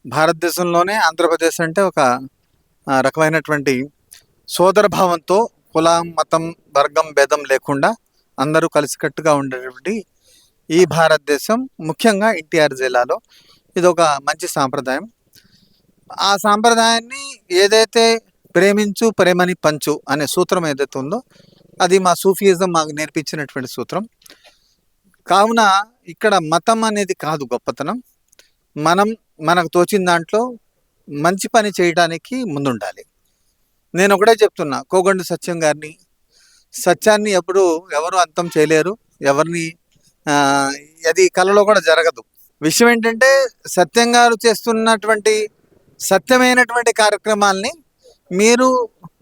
భారతదేశంలోనే ఆంధ్రప్రదేశ్ అంటే ఒక రకమైనటువంటి సోదర భావంతో కులం, మతం, వర్గం భేదం లేకుండా అందరూ కలిసికట్టుగా ఉండేటువంటి ఈ భారతదేశం, ముఖ్యంగా ఎన్టీఆర్ జిల్లాలో ఇదొక మంచి సాంప్రదాయం. ఆ సాంప్రదాయాన్ని ఏదైతే ప్రేమించు ప్రేమని పంచు అనే సూత్రం ఏదైతే ఉందో అది మా సూఫియిజం మాకు నేర్పించినటువంటి సూత్రం. కావున ఇక్కడ మతం అనేది కాదు గొప్పతనం. మనకు తోచిన దాంట్లో మంచి పని చేయడానికి ముందుండాలి. నేను ఒకటే చెప్తున్నా, కోగండు సత్యం గారిని, సత్యాన్ని ఎప్పుడు ఎవరు అంతం చేయలేరు, ఎవరిని అది కళలో కూడా జరగదు. విషయం ఏంటంటే సత్యం గారు చేస్తున్నటువంటి సత్యమైనటువంటి కార్యక్రమాల్ని మీరు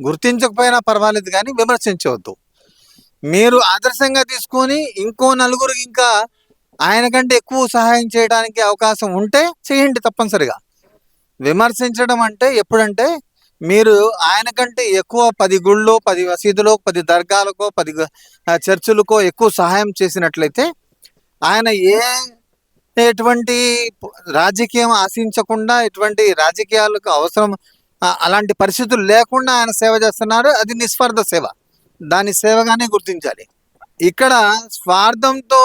గుర్తించకపోయినా పర్వాలేదు, కానీ విమర్శించవద్దు. మీరు ఆదర్శంగా తీసుకొని ఇంకో నలుగురికి ఇంకా ఆయన కంటే ఎక్కువ సహాయం చేయడానికి అవకాశం ఉంటే చేయండి తప్పనిసరిగా. విమర్శించడం అంటే ఎప్పుడంటే మీరు ఆయన కంటే ఎక్కువ 10 గుళ్ళో, 10 మసీదులో, 10 దర్గాలకో, 10 చర్చిలకో ఎక్కువ సహాయం చేసినట్లయితే ఆయన ఎటువంటి రాజకీయం ఆశించకుండా, ఎటువంటి రాజకీయాలకు అవసరం అలాంటి పరిస్థితులు లేకుండా ఆయన సేవ చేస్తున్నారు. అది నిస్వార్థ సేవ, దాని సేవగానే గుర్తించాలి. ఇక్కడ స్వార్థంతో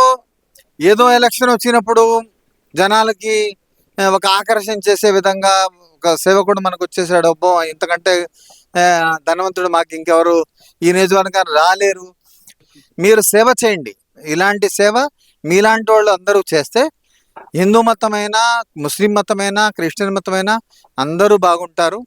ఏదో ఎలక్షన్ వచ్చినప్పుడు జనాలకి ఒక ఆకర్షణ చేసే విధంగా ఒక సేవకుడు మనకు వచ్చేసాడు, అబ్బో ఇంతకంటే ధనవంతుడు మాకు ఇంకెవరు ఈ నియోజకవర్గానికి రాలేరు. మీరు సేవ చేయండి. ఇలాంటి సేవ మీలాంటి వాళ్ళు అందరూ చేస్తే హిందూ మతమైనా, ముస్లిం మతమైనా, క్రిస్టియన్ మతమైనా అందరూ బాగుంటారు.